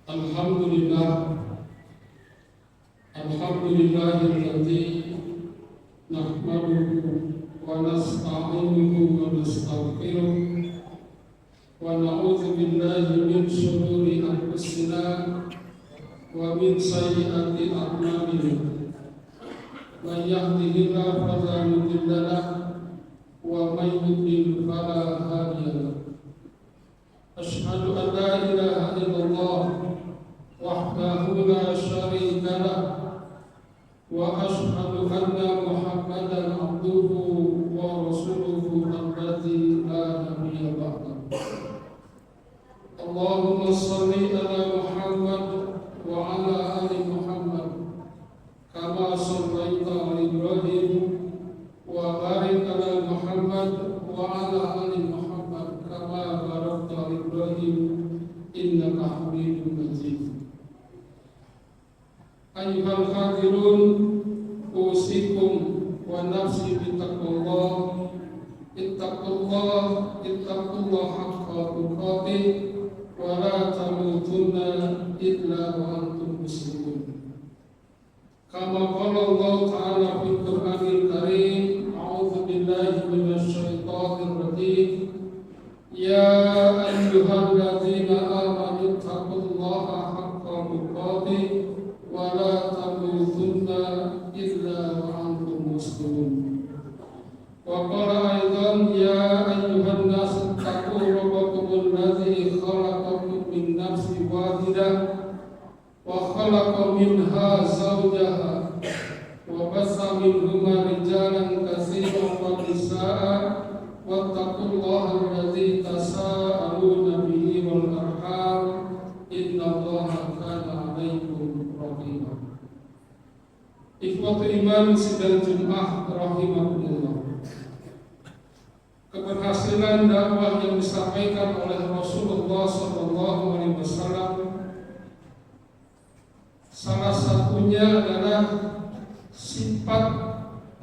Alhamdulillah, alhamdulillahilladzi nahmaduhu wa nasta'inuhu wa nastaghfiruh wa na'udzu billahi min shururi anfusina wa min sayyiati a'malina. Man yahdihillahu fala mudilla lahu wa man yudlil fala hadiya lahu. Asyhadu an la ilaha illallah wahdahu la syarika lah wa asyhadu anna Muhammadan abduhu wa rasuluhu alladzi la nabiyya ba'dahu. Allahumma shalli ala Muhammad wa ala ali Muhammad kama shallaita ala Ibrahim wa barik ala Muhammad wa ala ali Muhammad kama barakta ala Ibrahim innaka Hamidum Majid. Ayyuhal hadirun, usikum wa nafsi bittaqullah. Ittaqullah haqqa tuqatih wa la tamutunna illa wa antum muslimun. Kama qala Allah Ta'ala fil Qur'anil Karim, a'udzu billahi minasy syaithanir rajim. Ya ayyuhalladzina amanu taqullaha haqqa tuqatih wa la tamutunna illa wa antum muslimun. Wa qala aidan ya ayyuhan nas taqu rabbakum alladzi khalaqakum min nafsin wahidah wa khalaqa minha zawjaha wa bassa minhuma rijalan katsiran wa nisaa'a wattaqullaha alladzi tasaaluna bihi wal arham innallaha kana 'alaikum raqiba. Ikhwatul iman sidang Jumat rahimakumullah. Keberhasilan dakwah yang disampaikan oleh Rasulullah SAW salah satunya adalah sifat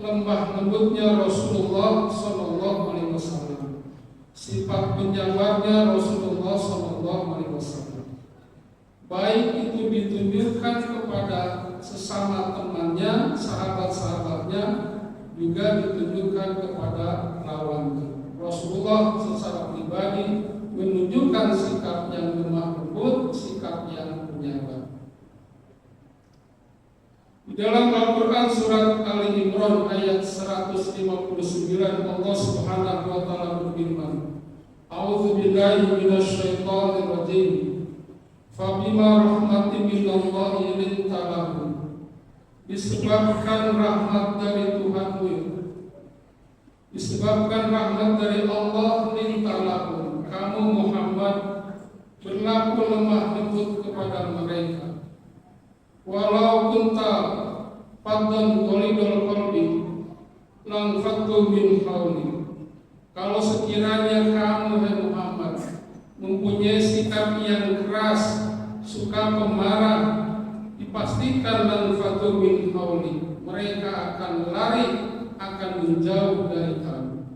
lembah lembutnya Rasulullah SAW, sifat penyabarnya Rasulullah SAW. Baik itu ditunjukkan kepada sesama temannya, sahabat-sahabatnya, juga ditunjukkan kepada lawannya. Rasulullah secara pribadi menunjukkan sikap yang lemah lembut, sikap yang penyabar. Di dalam Al-Quran surat Ali Imran ayat 159 Allah Subhanahu wa taala berfirman, A'udzu billahi minasy syaithanir rajim. Fabima rahmatin minallahi linta lahum. Disebabkan rahmat dari Tuhanmu, disebabkan rahmat dari Allah linta lahum, kamu Muhammad berlaku lemah lembut kepada mereka. Walau kunta faddan ghalidul qalbi lang faddu min hawli. Kalau sekiranya kamu hai Muhammad mempunyai sikap yang keras, suka pemarah, dipastikan lang faddu min hawli, mereka akan lari, akan menjauh dari kamu.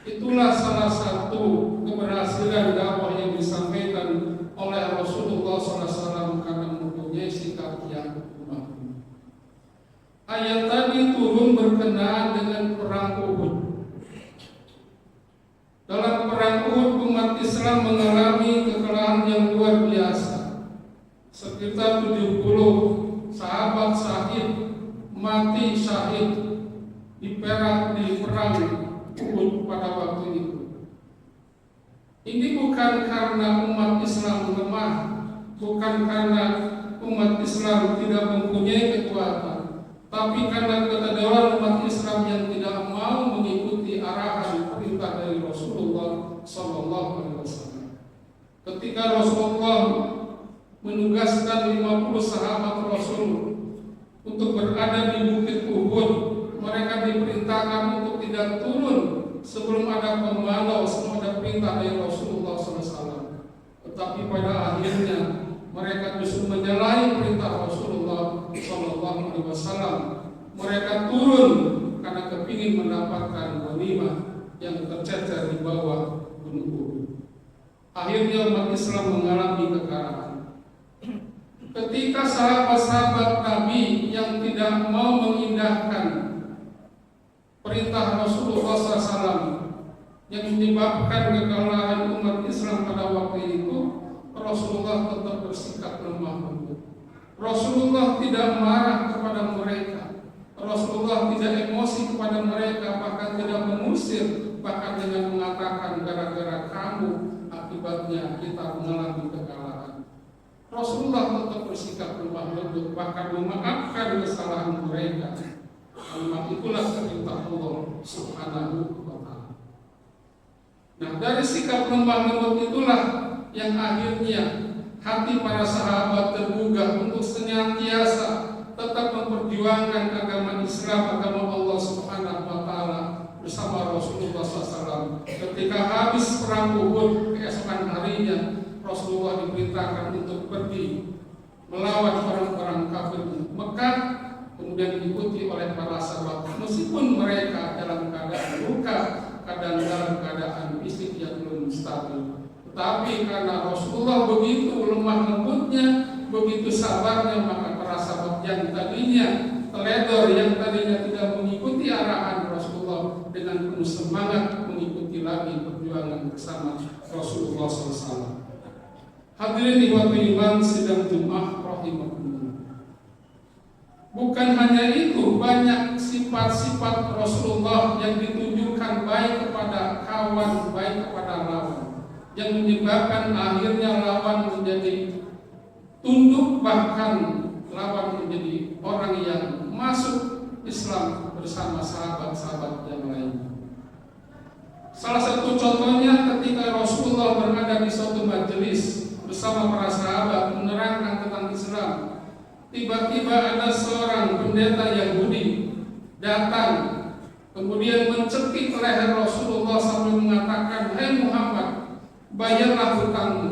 Itulah salah satu keberhasilan dakwah yang disampaikan oleh Rasulullah SAW karena mempunyai sikap yang lemah. Ayat tadi turun berkenaan dengan perang Uhud. Dalam perang Uhud umat Islam mengalami kekalahan yang luar biasa. Sekitar 70 sahabat syahid, mati syahid di perang Uhud pada waktu itu. Ini bukan karena umat Islam lemah, bukan karena umat Islam tidak mempunyai kekuatan, tapi karena ketegaran umat Islam yang tidak mau mengikuti arahan perintah dari Rasulullah SAW. Ketika Rasulullah menugaskan 50 sahabat Rasul untuk berada di Bukit Uhud, mereka diperintahkan untuk tidak turun sebelum ada komando, sebelum ada perintah dari Rasulullah SAW. Tetapi pada akhirnya mereka justru menyalahi perintah Rasulullah SAW. Mereka turun karena kepingin mendapatkan ghanimah yang tercecer di bawah gunung Uhud. Akhirnya umat Islam mengalami kekalahan. Ketika sahabat-sahabat Nabi yang tidak mau mengindahkan perintah Rasulullah SAW yang menyebabkan kekalahan umat Islam pada waktu itu, Rasulullah tetap bersikap lemah lembut. Rasulullah tidak marah kepada mereka. Rasulullah tidak emosi kepada mereka, bahkan tidak mengusir, bahkan dengan mengatakan gara-gara kamu akibatnya kita mengalami kekalahan. Rasulullah tetap bersikap lemah lembut, bahkan memaafkan kesalahan mereka. Kalimat itulah perintah Allah Subhanahu wa Ta'ala. Nah, dari sikap lemah lembut itulah yang akhirnya hati para sahabat tergugah untuk senantiasa tetap memperjuangkan agama Islam, agama Allah Subhanahu wa Ta'ala bersama Rasulullah SAW. Ketika habis perang Uhud, keesokan harinya Rasulullah diperintahkan untuk pergi melawan orang-orang kafir Mekah, kemudian diikuti oleh para sahabat, meskipun mereka dalam keadaan luka, kadang dalam keadaan fisik yang belum stabil. Tetapi karena Rasulullah begitu lemah lembutnya, begitu sabarnya, maka para sahabat yang tadinya teledor, yang tadinya tidak mengikuti arahan Rasulullah, dengan penuh semangat mengikuti lagi perjuangan bersama Rasulullah SAW. Hadirin ikhwatul iman sidang Jumat rahimakumullah. Bukan hanya itu, banyak sifat-sifat Rasulullah yang ditunjukkan baik kepada kawan, baik kepada lawan, yang menyebabkan akhirnya lawan menjadi tunduk, bahkan lawan menjadi orang yang masuk Islam bersama sahabat-sahabat yang lainnya. Salah satu contohnya ketika Rasulullah berada di suatu majelis bersama para sahabat menerangkan tentang Islam, tiba-tiba ada seorang pendeta Yahudi datang, kemudian mencekik leher Rasulullah sambil mengatakan, "Hai Muhammad, bayarlah hutangmu."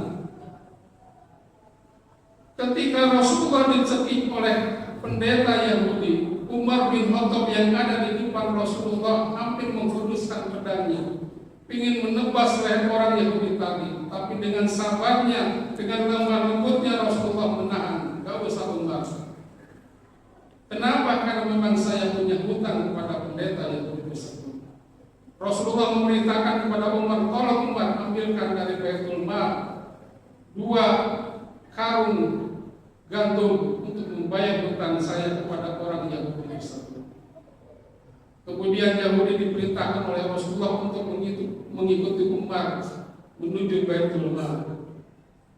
Ketika Rasulullah dicekik oleh pendeta Yahudi, Umar bin Khattab yang ada di depan Rasulullah hampir menghunuskan pedangnya, ingin menebas leher orang Yahudi tadi. Tapi dengan sabarnya, dengan lemah lembutnya Rasulullah menahan. Gak usah Umar. Kenapa? Karena memang saya punya hutang kepada pendeta Yahudi tersebut. Rasulullah memerintahkan kepada Umar, tolong Umar ambilkan dari Baitul Mal 2 karung gandum untuk membayar hutang saya kepada orang Yahudi tersebut. Kemudian Yahudi diperintahkan oleh Rasulullah untuk mengikuti Umar menuju Baitul Mal.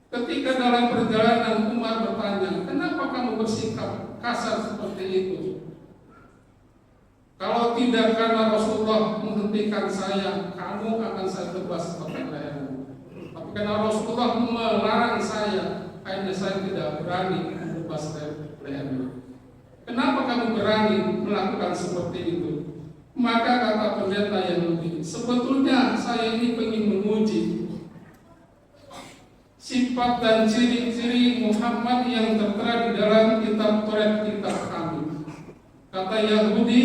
Ketika dalam perjalanan Umar bertanya, "Kenapa kamu bersikap kasar seperti itu? Kalau tidak karena Rasulullah menghentikan saya, kamu akan saya tebas pakai lehermu. Tapi karena Rasulullah melarang saya, akhirnya saya tidak berani menebas lehermu. Kenapa kamu berani melakukan seperti itu?" Maka kata pendeta Yahudi, "Sebetulnya saya ini ingin menguji sifat dan ciri-ciri Muhammad yang tertera di dalam kitab Taurat, kitab kami." Kata Yahudi,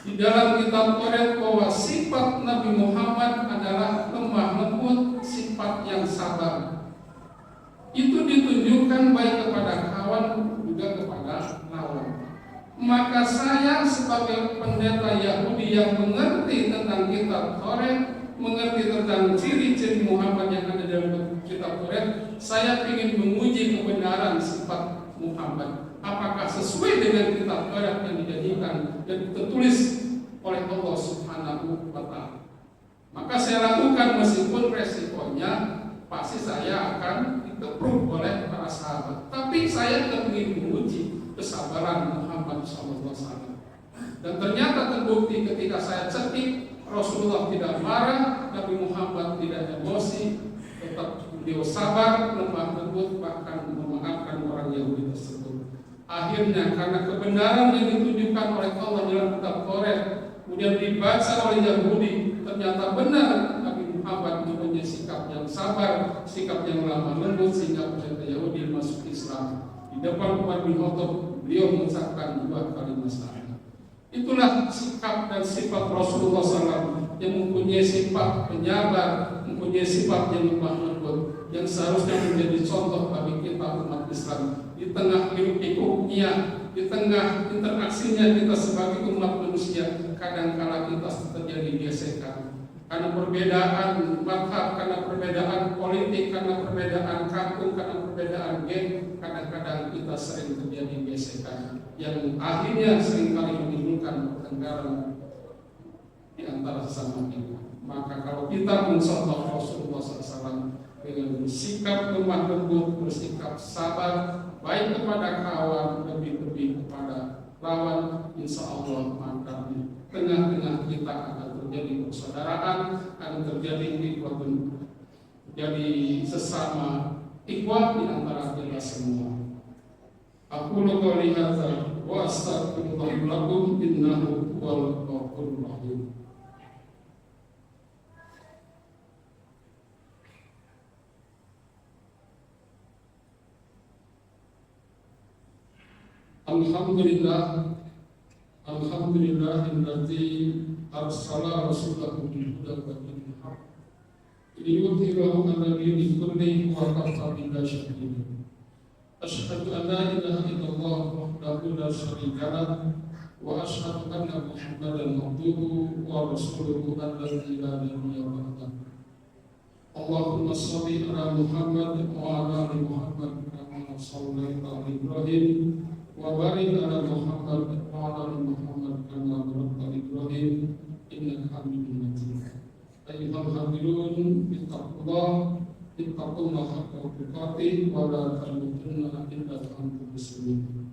di dalam kitab Taurat bahwa sifat Nabi Muhammad adalah lemah lembut, sifat yang sabar. Itu ditunjukkan baik kepada kawan juga kepada lawan. Maka saya sebagai pendeta Yahudi yang mengerti tentang kitab Taurat, mengerti tentang ciri-ciri Muhammad yang ada dalam kitab Taurat, saya ingin menguji kebenaran sifat Muhammad. Apakah sesuai dengan kitab Taurat yang dijadikan dan tertulis oleh Allah Subhanahu wa Ta'ala. Maka saya lakukan meskipun resikonya pasti saya akan dikepruk oleh para sahabat. Tapi saya ingin menguji kesabaran Muhammad SAW. Dan ternyata terbukti ketika saya cekik, Rasulullah tidak marah, Nabi Muhammad tidak emosi, tetap beliau sabar, lemah lembut, bahkan memaafkan orang Yahudi tersebut. Akhirnya karena kebenaran yang ditunjukkan oleh Allah dalam kitab Taurat, kemudian dibaca oleh Yahudi, ternyata benar Nabi Muhammad mempunyai sikap yang sabar, sikap yang lemah lembut, sehingga pendeta Yahudi masuk Islam. Di depan Umar bin Khattab, beliau mengucapkan 2 kalimat syahadat. Itulah sikap dan sifat Rasulullah SAW yang mempunyai sifat penyabar, mempunyai sifat yang lemah lembut, yang seharusnya menjadi contoh bagi kita kita umat Islam, di tengah hiruk-pikuknya, di tengah interaksinya kita sebagai umat manusia, kadang-kala kita terjadi gesekan. Karena perbedaan mazhab, karena perbedaan politik, karena perbedaan kampung, karena perbedaan geng, kadang-kadang kita sering terjadi gesekan yang akhirnya seringkali menimbulkan pertengkaran di antara sesama kita. Maka kalau kita mencontoh Rasulullah SAW dengan bersikap lemah lembut, bersikap sabar, baik kepada kawan, lebih-lebih kepada lawan, insya Allah maka di tengah-tengah kita akan terjadi persaudaraan, akan terjadi ikhwatun, jadi sesama ikhwat di antara kita semua. Aku qouli hadza wa astaghfirullah lakum innahu huwal ghafurur rahim. Alhamdulillahilladzi arsala rasulahu bil huda wa dinil haqq liyudhhirahu 'ala dini kullihi wa kafa billahi shahida. Asyhadu an la ilaha illallah wahdahu la syarika lah wa asyhadu anna Muhammadan abduhu wa rasuluhu alladzi la nabiyya ba'dahu. Allahumma shalli ala Muhammad wa ala ali Muhammad kama shallaita ala Ibrahim wa barik ala Muhammad wa ala ali Muhammad kama barakta ala Ibrahim innaka Hamidum Majid. Ayyuhal hadirun bittaqwa ittaqullaha haqqa tuqatih wa la tamutunna illa wa antum muslimun.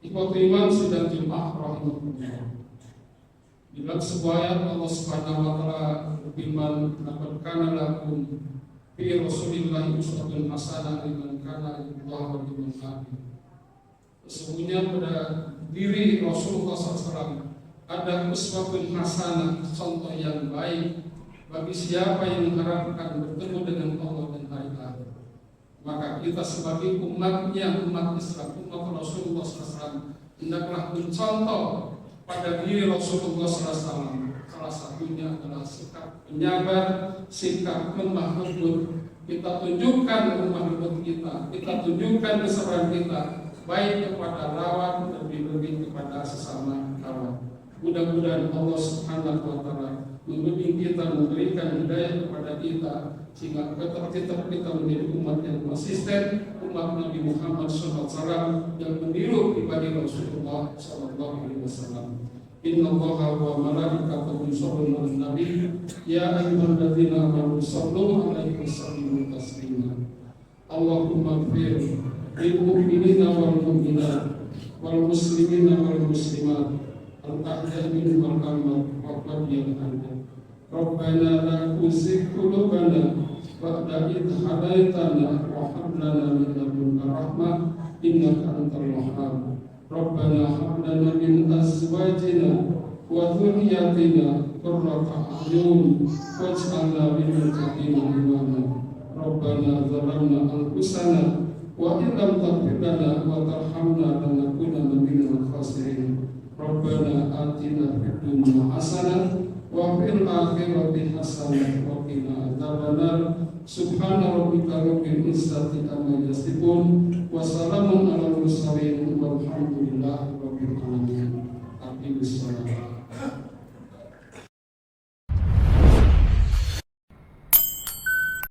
Ikhwatul iman sidang jemaah rahimakumullah. Bila sebuah ayat Allah Subhanahu wa taala berfirman, "Laqad kana lakum fi Rasulillahi uswatun hasanah liman kana yarjullaha wal yawmal akhir." Sesungguhnya pada diri Rasulullah SAW ada uswatun hasanah, contoh yang baik bagi siapa yang mengharapkan bertemu dengan Allah dan hari akhir. Maka kita sebagai umatnya, umat Islam, umat Rasulullah SAW, hendaklah mencontoh pada diri Rasulullah SAW. Salah satunya adalah sikap penyabar, sikap lemah lembut. Kita tunjukkan lemah lembut kita tunjukkan kesabaran kita, baik kepada lawan, lebih-lebih kepada sesama kawan. Mudah-mudahan Allah Subhanahu wa taala membimbing kita, memberikan hidayah kepada kita, sehingga kita menjadi umat yang konsisten, umat Nabi Muhammad SAW yang meniru pribadi Rasulullah SAW. Inna Allaha wa malaikatahu yusholluna 'alan nabi ya ayyuhalladzina amanu shallu 'alaihi wa sallimu taslima. Allahumma ighfir lil mu'minina wal mu'minat wal muslimina wal muslimat al-ahya'i minhum wal amwat wa qadiyal hadith. Rabbana la tuzigh qulubana ba'da idh hadaitana wa hab lana min ladunka rahmah innaka antal wahhab. Rabbana hab lana min azwajina wa dhurriyyatina qurrata a'yun waj'alna lil muttaqina imama. Rabbana zalamna anfusana wa in lam taghfir lana wa tarhamna lanakunanna minal khasirin. Rabbana atina fid dunya hasanah wa fil akhirati hasanah wa qina adzabannar. Subhana rabbika rabbil izzati amma yasifun wa salamun alal mursalin walhamdulillahi rabbil alamin. Aqimish shalah.